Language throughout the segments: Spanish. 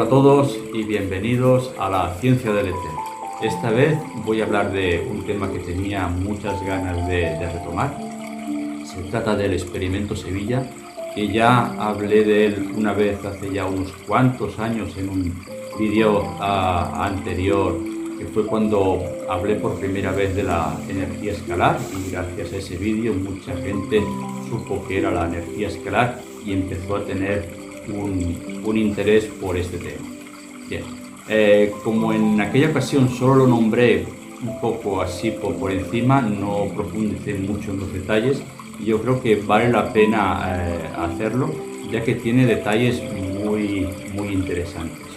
Hola a todos y bienvenidos a la Ciencia del Éter. Esta vez voy a hablar de un tema que tenía muchas ganas de retomar. Se trata del experimento Sevilla, que ya hablé de él una vez hace ya unos cuantos años en un vídeo anterior, que fue cuando hablé por primera vez de la energía escalar, y gracias a ese vídeo mucha gente supo que era la energía escalar y empezó a tener un interés por este tema. Bien, como en aquella ocasión solo lo nombré un poco así por encima, no profundicé mucho en los detalles, y yo creo que vale la pena hacerlo, ya que tiene detalles muy interesantes.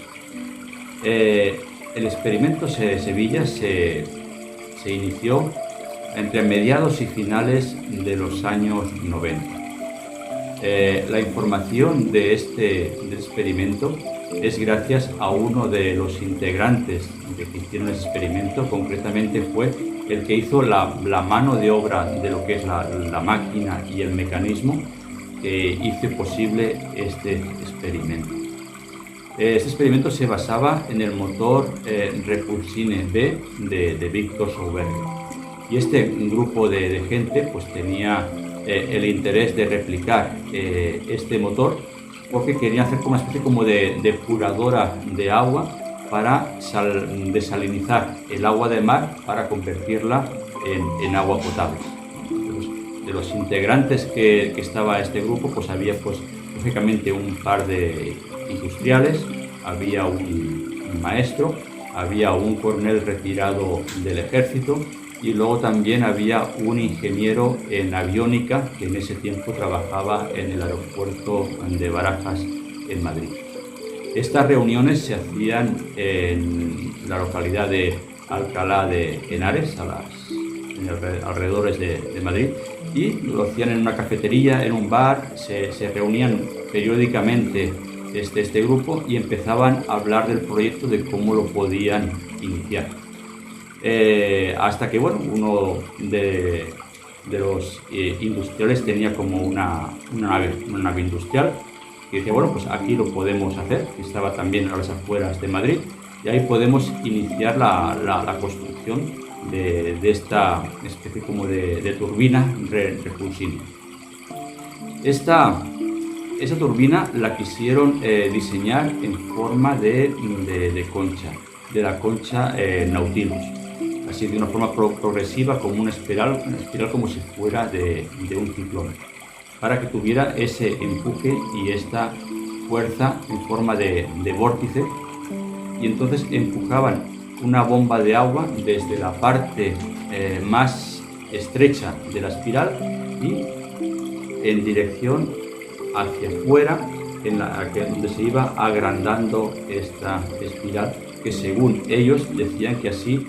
El experimento Sevilla se inició entre mediados y finales de los años 90. La información de este experimento es gracias a uno de los integrantes que hicieron el experimento. Concretamente fue el que hizo la mano de obra de lo que es la máquina y el mecanismo que hizo posible este experimento. Este experimento se basaba en el motor Repulsine B de Victor Sauberger, y este grupo de gente pues tenía el interés de replicar este motor, porque quería hacer como una especie como de depuradora de agua para desalinizar el agua de mar para convertirla en agua potable. De los integrantes que estaba este grupo, pues había lógicamente un par de industriales, había un maestro, había un coronel retirado del ejército, y luego también había un ingeniero en aviónica que en ese tiempo trabajaba en el aeropuerto de Barajas, en Madrid. Estas reuniones se hacían en la localidad de Alcalá de Henares, en alrededores de Madrid, y lo hacían en una cafetería, en un bar. Se reunían periódicamente este grupo y empezaban a hablar del proyecto, de cómo lo podían iniciar. Hasta que uno de los industriales tenía como una nave industrial, que decía, pues aquí lo podemos hacer, que estaba también a las afueras de Madrid, y ahí podemos iniciar la construcción de esta especie como de turbina Repulsine. Esa turbina la quisieron diseñar en forma de concha, de la concha Nautilus, así de una forma progresiva, como una espiral como si fuera de un ciclón, para que tuviera ese empuje y esta fuerza en forma de vórtice, y entonces empujaban una bomba de agua desde la parte más estrecha de la espiral y en dirección hacia afuera, donde se iba agrandando esta espiral, que según ellos decían que así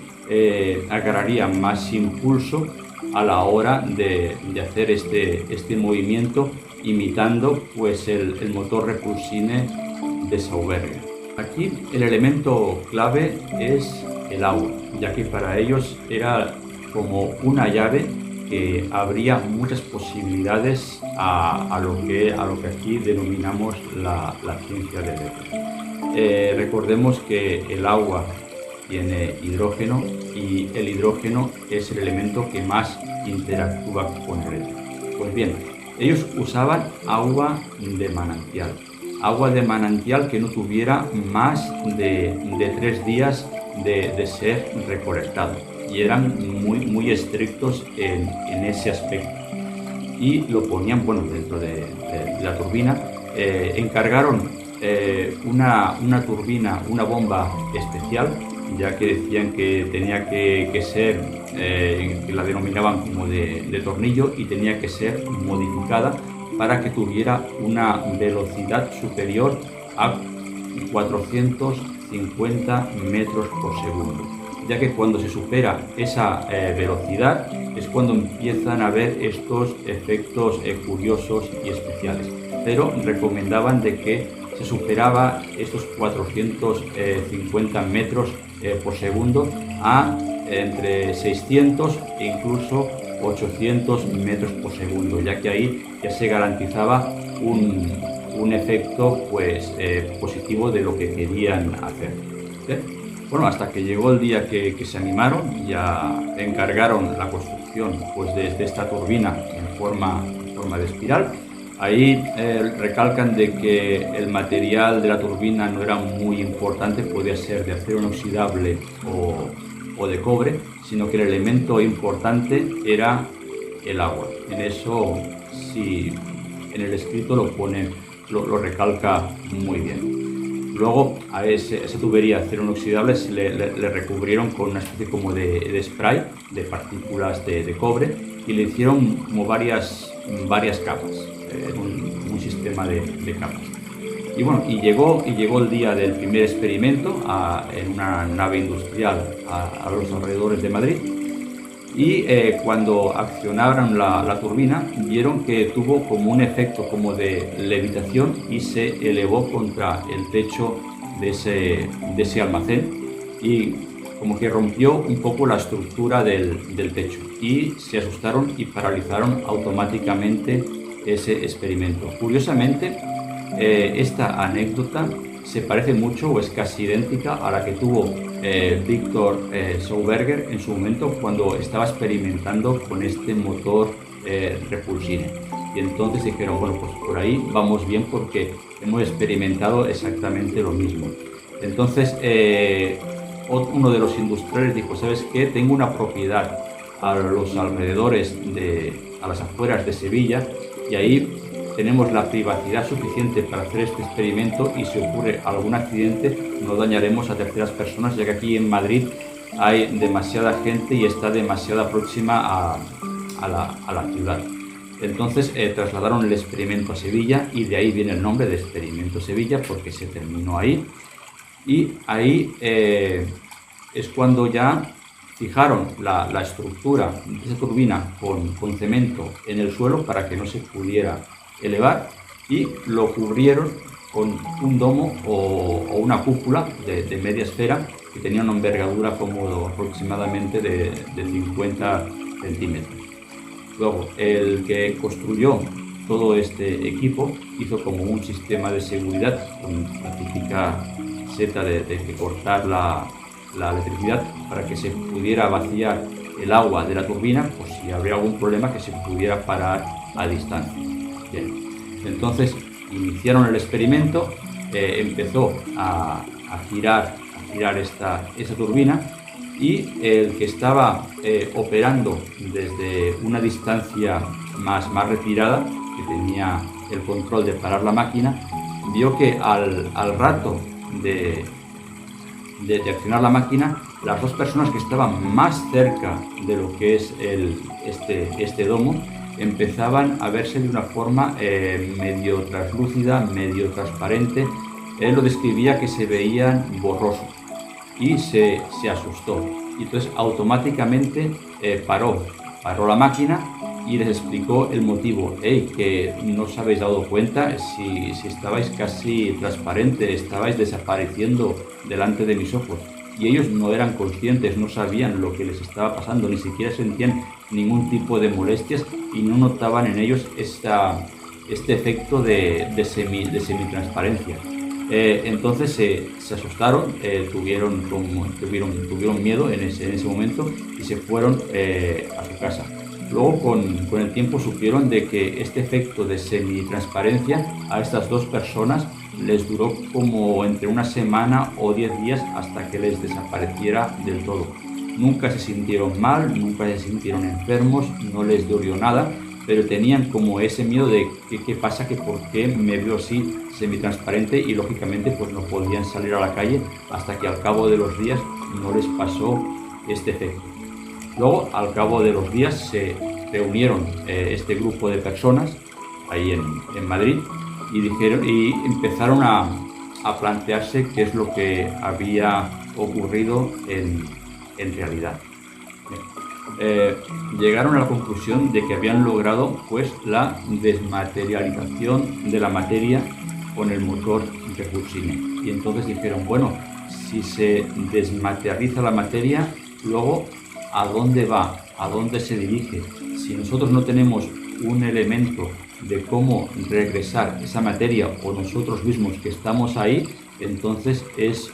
agarraría más impulso a la hora de hacer este movimiento, imitando pues el motor Repulsine de Sauberger. Aquí el elemento clave es el agua, ya que para ellos era como una llave que abría muchas posibilidades a lo que aquí denominamos la ciencia del éter. Recordemos que el agua tiene hidrógeno, y el hidrógeno es el elemento que más interactúa con el éter. Pues bien, ellos usaban agua de manantial que no tuviera más de 3 días de ser recolectado, y eran muy estrictos en ese aspecto, y lo ponían dentro de la turbina. Encargaron una turbina, una bomba especial, ya que decían que tenía que ser, que la denominaban como de tornillo, y tenía que ser modificada para que tuviera una velocidad superior a 450 metros por segundo, ya que cuando se supera esa velocidad es cuando empiezan a haber estos efectos curiosos y especiales. Pero recomendaban de que se superaba estos 450 metros por segundo a entre 600 e incluso 800 metros por segundo, ya que ahí ya se garantizaba un un efecto pues positivo de lo que querían hacer. Bueno, hasta que llegó el día que se animaron y ya encargaron la construcción pues de esta turbina en forma de espiral. Ahí recalcan de que el material de la turbina no era muy importante, podía ser de acero inoxidable o de cobre, sino que el elemento importante era el agua. En eso sí, en el escrito lo pone, lo recalca muy bien. Luego a esa tubería de acero inoxidable le recubrieron con una especie como de spray de partículas de cobre y le hicieron como varias capas, un sistema de capas. Y bueno, y llegó el día del primer experimento en una nave industrial a los alrededores de Madrid. Y cuando accionaron la turbina, vieron que tuvo como un efecto como de levitación y se elevó contra el techo de ese almacén y como que rompió un poco la estructura del techo, y se asustaron y paralizaron automáticamente ese experimento. Curiosamente, esta anécdota se parece mucho o es casi idéntica a la que tuvo Victor Schauberger en su momento cuando estaba experimentando con este motor Repulsine. Y entonces dijeron, bueno, pues por ahí vamos bien porque hemos experimentado exactamente lo mismo. Entonces uno de los industriales dijo, ¿sabes qué? Tengo una propiedad a los alrededores, a las afueras de Sevilla, y ahí tenemos la privacidad suficiente para hacer este experimento, y si ocurre algún accidente no dañaremos a terceras personas, ya que aquí en Madrid hay demasiada gente y está demasiado próxima a la ciudad. Entonces trasladaron el experimento a Sevilla, y de ahí viene el nombre de Experimento Sevilla, porque se terminó ahí. Y ahí es cuando ya fijaron la estructura de esa turbina con cemento en el suelo para que no se pudiera elevar, y lo cubrieron con un domo o una cúpula de media esfera que tenía una envergadura como aproximadamente de 50 centímetros. Luego, el que construyó todo este equipo hizo como un sistema de seguridad con la típica seta de cortar la electricidad para que se pudiera vaciar el agua de la turbina, por si habría algún problema, que se pudiera parar a distancia. Bien, entonces iniciaron el experimento, empezó a girar esa turbina, y el que estaba operando desde una distancia más retirada, que tenía el control de parar la máquina, vio que al rato de accionar la máquina, las dos personas que estaban más cerca de lo que es este domo empezaban a verse de una forma medio translúcida, medio transparente. Él lo describía que se veían borrosos, y se asustó, y entonces automáticamente paró la máquina y les explicó el motivo. Que no os habéis dado cuenta, si estabais casi transparentes, estabais desapareciendo delante de mis ojos. Y ellos no eran conscientes, no sabían lo que les estaba pasando, ni siquiera sentían ningún tipo de molestias, y no notaban en ellos este efecto de semitransparencia. Entonces se asustaron, tuvieron miedo en ese momento, y se fueron a su casa. Luego con el tiempo supieron de que este efecto de semitransparencia a estas dos personas les duró como entre una semana o 10 días hasta que les desapareciera del todo. Nunca se sintieron mal, nunca se sintieron enfermos, no les dolió nada, pero tenían como ese miedo de qué pasa, que por qué me veo así semitransparente, y lógicamente pues no podían salir a la calle hasta que al cabo de los días no les pasó este efecto. Luego, al cabo de los días, se reunieron este grupo de personas ahí en Madrid, y empezaron a plantearse qué es lo que había ocurrido en realidad. Llegaron a la conclusión de que habían logrado pues la desmaterialización de la materia con el motor Repulsine, y entonces dijeron, bueno, si se desmaterializa la materia, luego ¿a dónde va? ¿A dónde se dirige? Si nosotros no tenemos un elemento de cómo regresar esa materia o nosotros mismos que estamos ahí, entonces es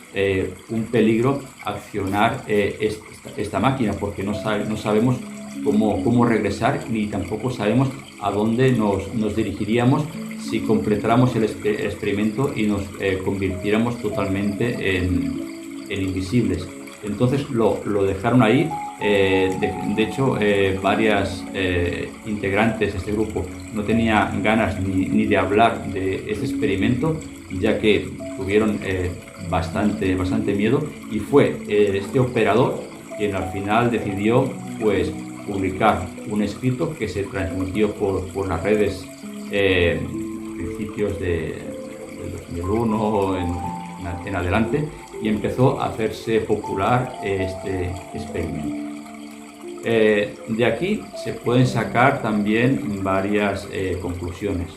un peligro accionar esta máquina, porque no sabemos cómo regresar, ni tampoco sabemos a dónde nos dirigiríamos si completáramos el experimento y nos convirtiéramos totalmente en invisibles. Entonces lo dejaron ahí. De hecho, varias integrantes de este grupo no tenían ganas ni de hablar de este experimento, ya que tuvieron bastante miedo, y fue este operador quien al final decidió pues publicar un escrito que se transmitió por las redes principios del 2001 en adelante, y empezó a hacerse popular este experimento. De aquí se pueden sacar también varias conclusiones.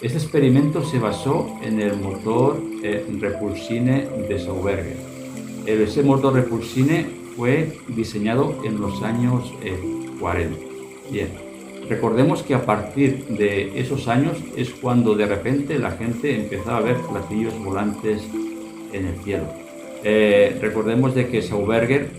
Este experimento se basó en el motor Repulsine de Sauberger. Ese motor Repulsine fue diseñado en los años 40. Bien, recordemos que a partir de esos años es cuando de repente la gente empezaba a ver platillos volantes en el cielo. Recordemos de que Sauberger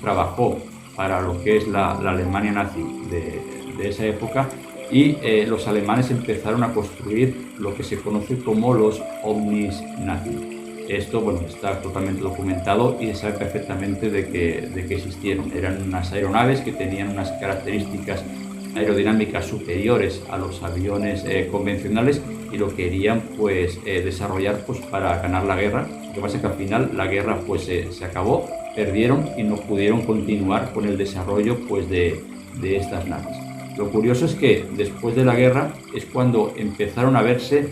trabajó para lo que es la Alemania nazi de esa época, y los alemanes empezaron a construir lo que se conoce como los ovnis nazis. Esto, bueno, está totalmente documentado y se sabe perfectamente de que existieron. Eran unas aeronaves que tenían unas características aerodinámicas superiores a los aviones convencionales, y lo querían pues desarrollar pues para ganar la guerra. Lo que pasa es que al final la guerra pues se acabó, perdieron y no pudieron continuar con el desarrollo pues de estas naves. Lo curioso es que después de la guerra es cuando empezaron a verse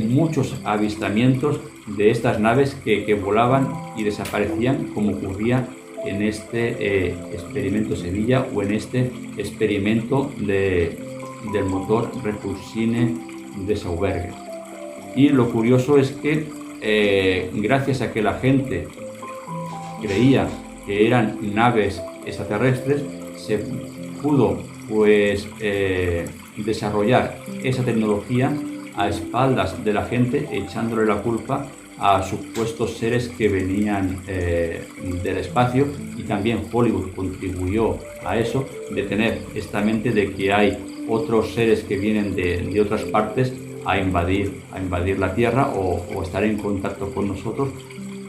muchos avistamientos de estas naves que volaban y desaparecían, como ocurría en este experimento Sevilla, o en este experimento del motor Repulsine de Sauberger. Y lo curioso es que gracias a que la gente creía que eran naves extraterrestres, se pudo pues desarrollar esa tecnología a espaldas de la gente, echándole la culpa a supuestos seres que venían del espacio. Y también Hollywood contribuyó a eso, de tener esta mente de que hay otros seres que vienen de otras partes a invadir la Tierra o estar en contacto con nosotros,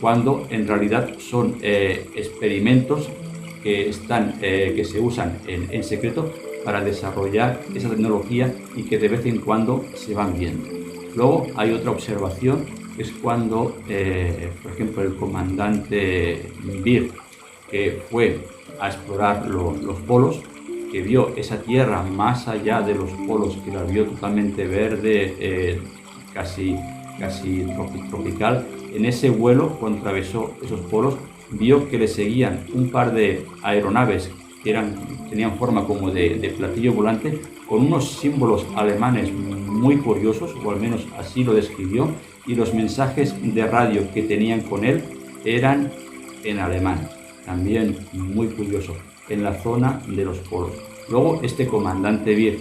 cuando en realidad son experimentos que se usan en secreto para desarrollar esa tecnología, y que de vez en cuando se van viendo. Luego hay otra observación, que es cuando, por ejemplo, el comandante Beer, que fue a explorar los polos, que vio esa Tierra más allá de los polos, que la vio totalmente verde, casi tropical. En ese vuelo, cuando atravesó esos polos, vio que le seguían un par de aeronaves que tenían forma como de platillo volante, con unos símbolos alemanes muy curiosos, o al menos así lo describió, y los mensajes de radio que tenían con él eran en alemán, también muy curioso, en la zona de los polos. Luego este comandante Beer,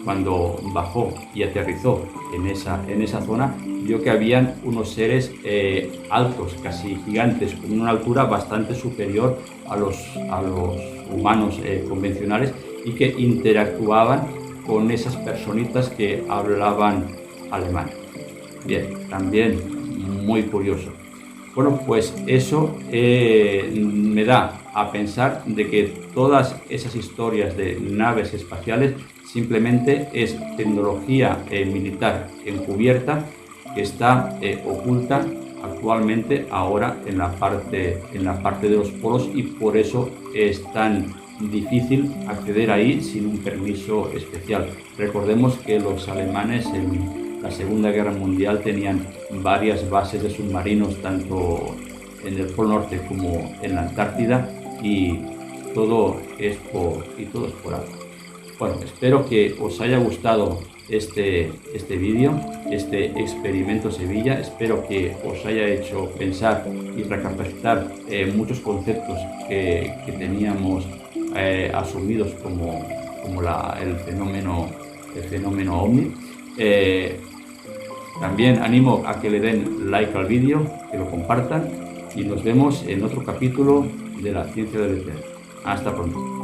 cuando bajó y aterrizó en esa zona, vio que habían unos seres altos, casi gigantes, con una altura bastante superior a los humanos convencionales, y que interactuaban con esas personitas que hablaban alemán. Bien, también muy curioso. Bueno, pues eso me da a pensar de que todas esas historias de naves espaciales simplemente es tecnología militar encubierta, que está oculta actualmente ahora en la parte de los polos, y por eso es tan difícil acceder ahí sin un permiso especial. Recordemos que los alemanes en la Segunda Guerra Mundial tenían varias bases de submarinos, tanto en el Polo Norte como en la Antártida, y todo es por algo. Bueno, espero que os haya gustado este vídeo, este experimento Sevilla. Espero que os haya hecho pensar y recapacitar muchos conceptos que teníamos asumidos como el fenómeno fenómeno ovni. También animo a que le den like al vídeo, que lo compartan y nos vemos en otro capítulo de la ciencia del Eterno. Hasta pronto.